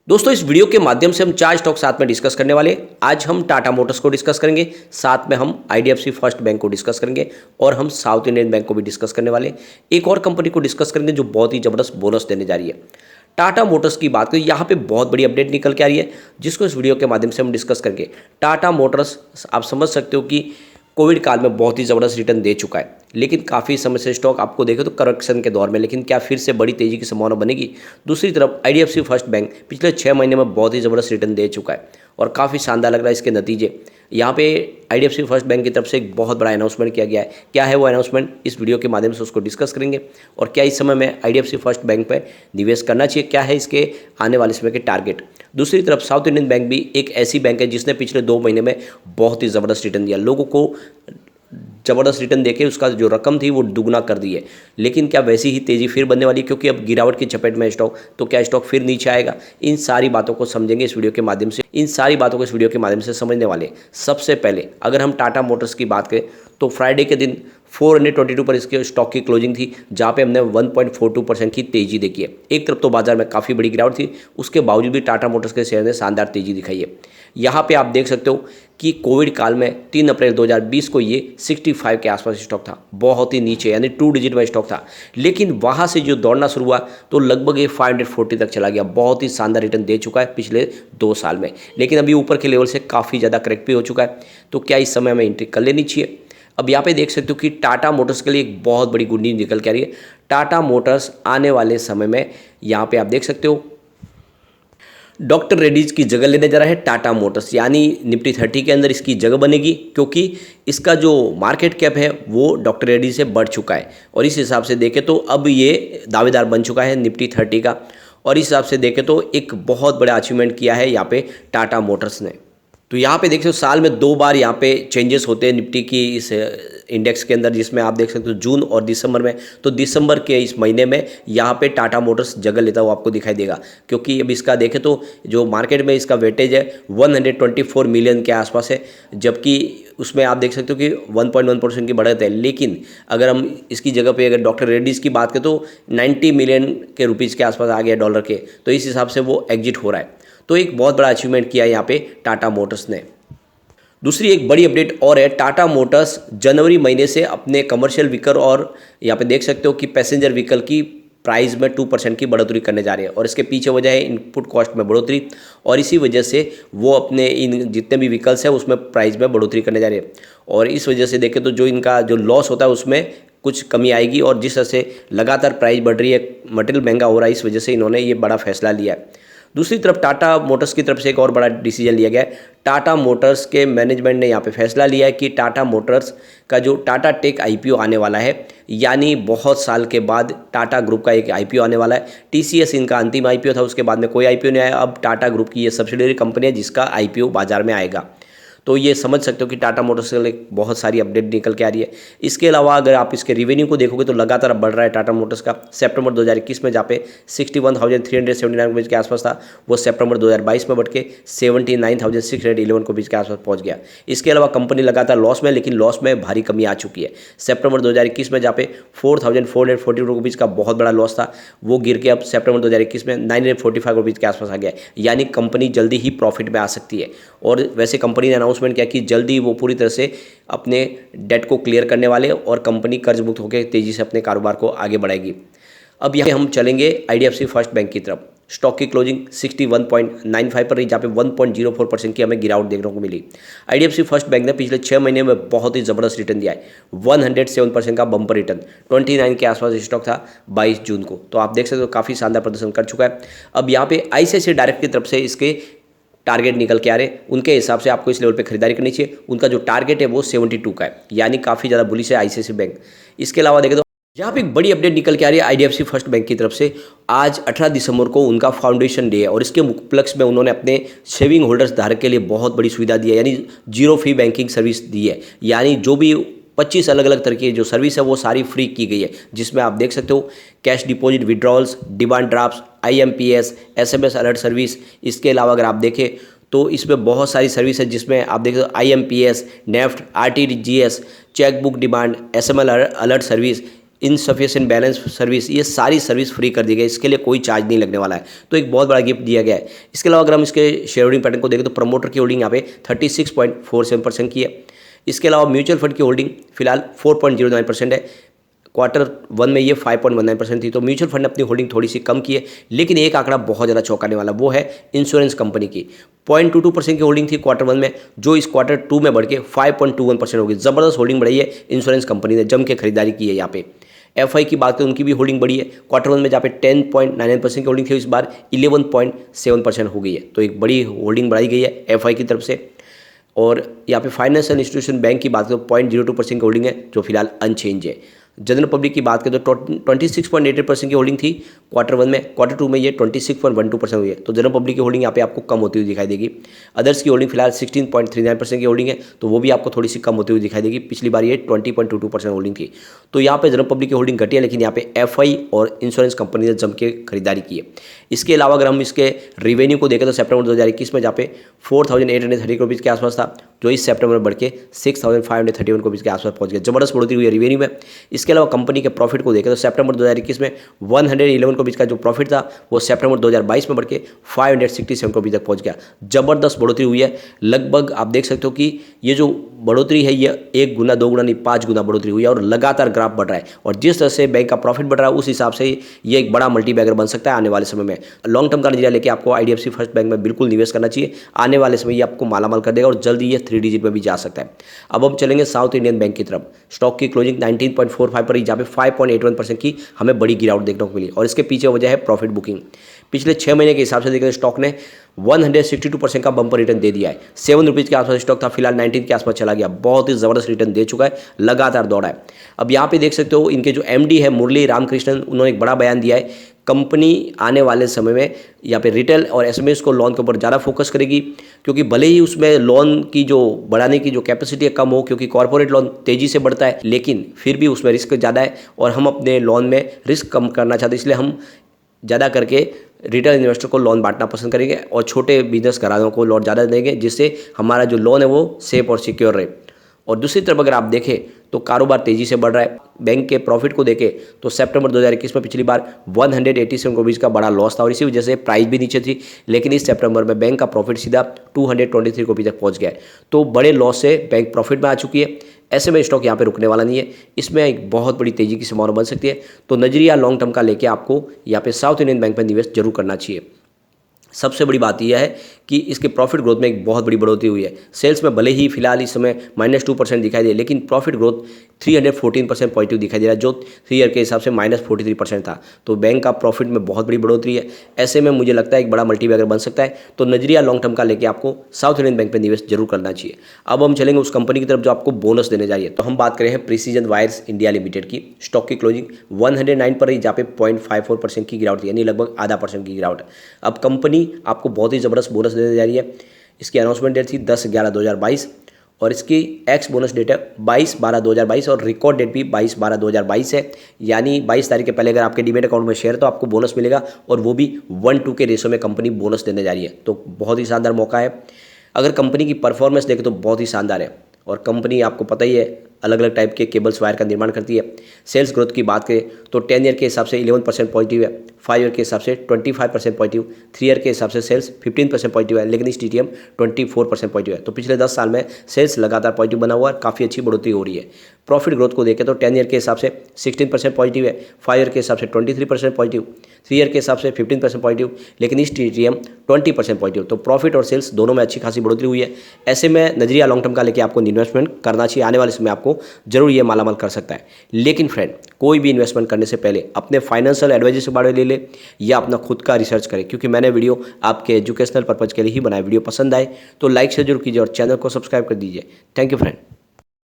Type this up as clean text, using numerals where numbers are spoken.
दोस्तों इस वीडियो के माध्यम से हम चार स्टॉक साथ में डिस्कस करने वाले। आज हम टाटा मोटर्स को डिस्कस करेंगे, साथ में हम आईडीएफसी फर्स्ट बैंक को डिस्कस करेंगे और हम साउथ इंडियन बैंक को भी डिस्कस करने वाले। एक और कंपनी को डिस्कस करेंगे जो बहुत ही ज़बरदस्त बोनस देने जा रही है। टाटा मोटर्स की बात करें, यहाँ पे बहुत बड़ी अपडेट निकल के आ रही है जिसको इस वीडियो के माध्यम से हम डिस्कस करेंगे। टाटा मोटर्स आप समझ सकते हो कि कोविड काल में बहुत ही ज़बरदस्त रिटर्न दे चुका है, लेकिन काफ़ी समय से स्टॉक आपको देखे तो करेक्शन के दौर में, लेकिन क्या फिर से बड़ी तेज़ी की संभावना बनेगी। दूसरी तरफ आईडीएफसी फर्स्ट बैंक पिछले 6 महीने में बहुत ही ज़बरदस्त रिटर्न दे चुका है और काफ़ी शानदार लग रहा है इसके नतीजे। यहाँ पे आईडीएफसी फर्स्ट बैंक की तरफ से एक बहुत बड़ा अनाउंसमेंट किया गया है। क्या है वो अनाउंसमेंट, इस वीडियो के माध्यम से उसको डिस्कस करेंगे। और क्या इस समय में आईडीएफसी फर्स्ट बैंक पर निवेश करना चाहिए, क्या है इसके आने वाले समय के टारगेट। दूसरी तरफ साउथ इंडियन बैंक भी एक ऐसी बैंक है जिसने पिछले 2 महीने में बहुत ही ज़बरदस्त रिटर्न दिया, लोगों को ज़बरदस्त रिटर्न देके उसका जो रकम थी वो दुगना कर दी है। लेकिन क्या वैसी ही तेज़ी फिर बनने वाली है, क्योंकि अब गिरावट की चपेट में स्टॉक, तो क्या स्टॉक फिर नीचे आएगा। इन सारी बातों को समझेंगे इस वीडियो के माध्यम से, समझने वाले। सबसे पहले अगर हम टाटा मोटर्स की बात करें तो फ्राइडे के दिन 422 पर इसके स्टॉक की क्लोजिंग थी, जहाँ पे हमने 1.42% की तेज़ी देखी है। एक तरफ तो बाजार में काफ़ी बड़ी गिरावट थी, उसके बावजूद भी टाटा मोटर्स के शेयर ने शानदार तेज़ी दिखाई है। यहाँ पे आप देख सकते हो कि कोविड काल में 3 अप्रैल 2020 को ये 65 के आसपास स्टॉक था, बहुत ही नीचे, यानी 2 डिजिट में स्टॉक था। लेकिन वहाँ से जो दौड़ना शुरू हुआ तो लगभग ये 540 तक चला गया। बहुत ही शानदार रिटर्न दे चुका है पिछले 2 साल में, लेकिन अभी ऊपर के लेवल से काफ़ी ज़्यादा करेक्ट भी हो चुका है। तो क्या इस समय हमें एंट्री कर लेनी चाहिए। अब यहाँ पे देख सकते हो कि टाटा मोटर्स के लिए एक बहुत बड़ी गुड न्यूज़ निकल के आ रही है। टाटा मोटर्स आने वाले समय में, यहाँ पे आप देख सकते हो, डॉक्टर रेड्डीज की जगह लेने जा रहा है टाटा मोटर्स, यानी निफ्टी 30 के अंदर इसकी जगह बनेगी, क्योंकि इसका जो मार्केट कैप है वो डॉक्टर रेड्डी से बढ़ चुका है। और इस हिसाब से देखें तो अब ये दावेदार बन चुका है निफ्टी 30 का। और इस हिसाब से देखें तो एक बहुत बड़ा अचीवमेंट किया है यहाँ पे टाटा मोटर्स ने। तो यहाँ पे देख सकते हो साल में 2 बार यहाँ पे चेंजेस होते हैं निफ्टी की इस इंडेक्स के अंदर, जिसमें आप देख सकते हो जून और दिसंबर में। तो दिसंबर के इस महीने में यहाँ पे टाटा मोटर्स जगह लेता हुआ आपको दिखाई देगा, क्योंकि अब इसका देखें तो जो मार्केट में इसका वेटेज है 124 मिलियन के आसपास है, जबकि उसमें आप देख सकते हो कि 1.1% की बढ़त है। लेकिन अगर हम इसकी जगह पे अगर डॉक्टर रेड्डीज की बात करें तो 90 मिलियन के रुपीज़ के आसपास आ गया डॉलर के, तो इस हिसाब से वो एग्जिट हो रहा है। तो एक बहुत बड़ा अचीवमेंट किया है यहाँ पे टाटा मोटर्स ने। दूसरी एक बड़ी अपडेट और है, टाटा मोटर्स जनवरी महीने से अपने कमर्शियल व्हीकल और यहाँ पे देख सकते हो कि पैसेंजर व्हीकल की प्राइस में 2% की बढ़ोतरी करने जा रहे हैं। और इसके पीछे वजह है इनपुट कॉस्ट में बढ़ोतरी, और इसी वजह से वो अपने इन जितने भी व्हीकल्स हैं उसमें प्राइस में बढ़ोतरी करने जा रहे हैं। और इस वजह से देखें तो जो इनका जो लॉस होता है उसमें कुछ कमी आएगी। और जिस तरह से लगातार प्राइस बढ़ रही है, मटेरियल महंगा हो रहा है, इस वजह से इन्होंने ये बड़ा फैसला लिया है। दूसरी तरफ टाटा मोटर्स की तरफ से एक और बड़ा डिसीजन लिया गया है। टाटा मोटर्स के मैनेजमेंट ने यहाँ पे फैसला लिया है कि टाटा मोटर्स का जो टाटा टेक आईपीओ आने वाला है, यानी बहुत साल के बाद टाटा ग्रुप का एक आईपीओ आने वाला है। टीसीएस इनका अंतिम आईपीओ था, उसके बाद में कोई आईपीओ नहीं आया। अब टाटा ग्रुप की ये सब्सिडियरी कंपनी है जिसका आईपीओ बाजार में आएगा। तो ये समझ सकते हो कि टाटा मोटर्स के लिए बहुत सारी अपडेट निकल के आ रही है। इसके अलावा अगर आप इसके रिवेन्यू को देखोगे तो लगातार बढ़ रहा है टाटा मोटर्स का। सितंबर 2021 में जहाँ पे 61,379 रुपये के आसपास था, वो सितंबर 2022 में बढ़ के 79,611 के बीच के आसपास पहुँच गया। इसके अलावा कंपनी लगातार लॉस में, लेकिन लॉस में भारी कमी आ चुकी है। सितंबर 2021 में जहाँ पे 4,440 रुपीज़ का बहुत बड़ा लॉस था, वो गिर के अब सितंबर 2021 में 945 रुपीज़ के आसपास आ गया, यानी कंपनी जल्दी ही प्रॉफिट में आ सकती है। और वैसे कंपनी ने अनाउंसमेंट किया कि जल्दी वो पूरी तरह से अपने डेट को क्लियर करने वाले और कंपनी कर्ज मुक्त होकर तेज़ी से अपने कारोबार को आगे बढ़ाएगी। अब यहाँ हम चलेंगे आईडीएफसी फर्स्ट बैंक की तरफ। स्टॉक की क्लोजिंग 61.95 पर रही, जहाँ पे 1.04% की हमें गिरावट देखने को मिली। आईडीएफसी फर्स्ट बैंक ने पिछले 6 महीने में बहुत ही ज़बरदस्त रिटर्न दिया है, 107% का बम्पर रिटर्न। 29 के आसपास स्टॉक था 22 जून को, तो आप देख सकते हो काफ़ी शानदार प्रदर्शन कर चुका है। अब यहाँ पे आईसीआईसीआई डायरेक्ट की तरफ से इसके टारगेट निकल के आ रहे, उनके हिसाब से आपको इस लेवल पे खरीदारी करनी चाहिए। उनका जो टारगेट है वो 72 का है, यानी काफ़ी ज़्यादा बुलिश है आईसीआईसीआई बैंक। इसके अलावा देखें तो यहाँ पे एक बड़ी अपडेट निकल के आ रही है आईडीएफसी फर्स्ट बैंक की तरफ से। आज 18 दिसंबर को उनका फाउंडेशन डे है और इसके उपलक्ष्य में उन्होंने अपने सेविंग होल्डर्स धारक के लिए बहुत बड़ी सुविधा दी है, यानी जीरो फी बैंकिंग सर्विस दी है। यानी जो भी 25 अलग अलग तरह की जो सर्विस है वो सारी फ्री की गई है, जिसमें आप देख सकते हो cash deposit, withdrawals, demand draft, IMPS, SMS alert service. इसके अलावा अगर आप देखें तो इसमें बहुत सारी सर्विस है, जिसमें आप देख सकते हो IMPS, NEFT, RTGS, chequebook demand, SML alert service, insufficient balance service, ये सारी सर्विस फ्री कर दी गई, इसके लिए कोई चार्ज नहीं लगने वाला है। तो एक बहुत बड़ा गिफ्ट दिया गया है। इसके अलावा अगर हम इसके शेयर होल्डिंग पैटर्न को देखें तो प्रमोटर की होल्डिंग यहाँ पे 36.47% की है। इसके अलावा म्यूचुअल फंड की होल्डिंग फिलहाल 4.09% है। Q1 में ये 5.19% थी। तो म्यूचुअल फंड ने अपनी होल्डिंग थोड़ी सी कम की है, लेकिन एक आंकड़ा बहुत ज़्यादा चौंकाने वाला, वो है इंश्योरेंस कंपनी की 0.22% की होल्डिंग थी Q1 में, जो इस Q2 में बढ़ के 5.21% होगी। ज़बरदस्त होल्डिंग बढ़ी है इंश्योरेंस कंपनी ने, जम के खरीदारी की है। यहाँ पे FI की बात करें, उनकी भी होल्डिंग बढ़ी है Q1 में, जहाँ पे 10.99% की होल्डिंग थी, इस बार 11.7% हो गई है। तो एक बड़ी होल्डिंग बढ़ाई गई है FI की तरफ से। और यहाँ पे फाइनेंशियल इंस्टीट्यूशन बैंक की बात करें तो 0.02% की होल्डिंग है, जो फिलहाल अनचेंज है। जनरल पब्लिक की बात करें तो 26.88% की होल्डिंग थी Q1 में, Q2 में ये 26.12% हुई है। तो जनरल पब्लिक की होल्डिंग यहाँ पे आपको कम होती हुई दिखाई देगी। अदर्स की होल्डिंग फिलहाल 16.39% की होल्डिंग है, तो वो भी आपको थोड़ी सी कम होती हुई दिखाई देगी। पिछली बार ये 20.22% होल्डिंग थी। तो यहाँ पे जनरल पब्लिक की होल्डिंग घटी है, लेकिन यहाँ पे FI और इंश्योरेंस कंपनी ने जम के खरीदारी की है। इसके अलावा अगर हम इसके रिवेन्यू को देखें तो सितंबर 2021 में जहाँ पे 4,830 करोड़ के आसपास था, जो इस सितंबर में बढ़ के 6,531 करोड़ के आसपास पहुंच गया। जबरदस्त बढ़ोतरी हुई है रिवेन्यू में। इसके अलावा कंपनी के प्रॉफिट को देखें तो सितंबर 2021 में 111 करोड़ का जो प्रॉफिट था, वो सितंबर 2022 में बढ़ के 567 करोड़ तक पहुंच गया। जबरदस्त बढ़ोतरी हुई है। लगभग आप देख सकते हो कि ये जो बढ़ोतरी है, ये 1 गुना 2 गुना नहीं 5 गुना बढ़ोतरी हुई है, और लगातार ग्राफ बढ़ रहा है। और जिस तरह से बैंक का प्रॉफिट बढ़ रहा है, उस हिसाब से ये एक बड़ा मल्टीबैगर बन सकता है आने वाले समय में। लॉन्ग टर्म का नजरिया लेके आपको IDFC फर्स्ट बैंक में बिल्कुल निवेश करना चाहिए। आने वाले समय ये आपको मालामाल कर देगा, और जल्दी ये 3 डिजिट में भी जा सकता है। अब हम चलेंगे साउथ इंडियन बैंक की तरफ। स्टॉक की क्लोजिंग 19.45 पर ही, जहाँ पे 5.81% की हमें बड़ी गिरावट देखने को मिली, और इसके पीछे वजह है प्रॉफिट बुकिंग। पिछले 6 महीने के हिसाब से देखें तो स्टॉक ने 162% का बम्पर रिटर्न दे दिया है। 7 रुपीज़ के आसपास स्टॉक था, फिलहाल 19 के आसपास चला गया। बहुत ही ज़बरदस्त रिटर्न दे चुका है, लगातार दौड़ा है। अब यहाँ पे देख सकते हो इनके जो MD है मुरली रामकृष्णन, उन्होंने एक बड़ा बयान दिया है। कंपनी आने वाले समय में यहाँ पे रिटेल और SMEs को लोन के ऊपर ज़्यादा फोकस करेगी, क्योंकि भले ही उसमें लोन की जो बढ़ाने की जो कैपेसिटी है कम हो, क्योंकि कॉर्पोरेट लोन तेज़ी से बढ़ता है, लेकिन फिर भी उसमें रिस्क ज़्यादा है, और हम अपने लोन में रिस्क कम करना चाहते हैं। इसलिए हम ज़्यादा करके रिटेल इन्वेस्टर को लोन बांटना पसंद करेंगे, और छोटे बिजनेस घरानों को लोन ज़्यादा देंगे, जिससे हमारा जो लोन है वो सेफ और सिक्योर रहे। और दूसरी तरफ अगर आप देखें तो कारोबार तेज़ी से बढ़ रहा है। बैंक के प्रॉफिट को देखें तो सितंबर 2021 में पिछली बार 187 करोड़ का बड़ा लॉस था, और इसी वजह से प्राइस भी नीचे थी, लेकिन इस सितंबर में बैंक का प्रॉफिट सीधा 223 करोड़ तक पहुंच गया है। तो बड़े लॉस से बैंक प्रॉफिट में आ चुकी है। ऐसे में स्टॉक यहाँ पे रुकने वाला नहीं है, इसमें एक बहुत बड़ी तेज़ी की संभावना बन सकती है। तो नजरिया लॉन्ग टर्म का लेके आपको यहाँ पे साउथ इंडियन बैंक में निवेश जरूर करना चाहिए। सबसे बड़ी बात यह है कि इसके प्रॉफिट ग्रोथ में एक बहुत बड़ी बढ़ोतरी हुई है। सेल्स में भले ही फिलहाल इस समय -2% दिखाई दे, लेकिन प्रॉफिट ग्रोथ 314% पॉजिटिव दिखाई दे रहा है, जो 3 ईयर के हिसाब से -43% था। तो बैंक का प्रॉफिट में बहुत बड़ी बढ़ोतरी है। ऐसे में मुझे लगता है एक बड़ा मल्टीबैगर बन सकता है। तो नजरिया लॉन्ग टर्म का लेके आपको साउथ इंडियन बैंक में निवेश जरूर करना चाहिए। अब हम चलेंगे उस कंपनी की तरफ जो आपको बोनस देने जा रही है। तो हम बात करें हैं प्रिसीजन वायर्स इंडिया लिमिटेड की। स्टॉक की क्लोजिंग 109 पर ही, जहाँ पे 0.54% की गिरावट थी, यानी लगभग आधा % की गिरावट। अब कंपनी आपको बहुत ही ज़बरदस्त बोनस देने जा रही है। इसकी अनाउंसमेंट डेट थी 10/11/2022, और इसकी एक्स बोनस डेट है 22/12/2022, और रिकॉर्ड डेट भी 22/12/2022 है। यानी 22 तारीख के पहले अगर आपके डीमेट अकाउंट में शेयर तो आपको बोनस मिलेगा, और वो भी 1:2 के रेशो में कंपनी बोनस देने जा रही है। तो बहुत ही शानदार मौका है। अगर कंपनी की परफॉर्मेंस देखें तो बहुत ही शानदार है, और कंपनी आपको पता ही है अलग अलग टाइप के केबल्स वायर का निर्माण करती है। सेल्स ग्रोथ की बात करें तो 10 ईयर के हिसाब से 11% पॉजिटिव है, 5 ईयर के हिसाब से 25% पॉजिटिव, 3 ईयर के हिसाब से सेल्स 15% पॉजिटिव है, लेकिन इस TTM 24% पॉजिटिव है। तो पिछले 10 साल में सेल्स लगातार पॉजिटिव बना हुआ है, काफ़ी अच्छी बढ़ोतरी हो रही है। प्रॉफिट ग्रोथ को देखें तो 10 ईयर के हिसाब से 16% पॉजिटिव है, 5 ईयर के हिसाब से 23% पॉजिटिव, 3 ईयर के हिसाब से 15% पॉजिटिव, लेकिन इस TTM 20% पॉजिटिव। तो प्रॉफिट और सेल्स दोनों में अच्छी खासी बढ़ोतरी हुई है। ऐसे में नजरिया लॉन्ग टर्म का लेके आपको इन्वेस्टमेंट करना चाहिए। आने वाले समय आपको जरूर ये मालामाल कर सकता है। लेकिन फ्रेंड, कोई भी इन्वेस्टमेंट करने से पहले अपने फाइनेंशियल एडवाइजर से बारे ले ले, या अपना खुद का रिसर्च करें, क्योंकि मैंने वीडियो आपके एजुकेशनल पर्पज के लिए ही बनाया। वीडियो पसंद आए तो लाइक से जरूर कीजिए, और चैनल को सब्सक्राइब कर दीजिए। Thank you friend.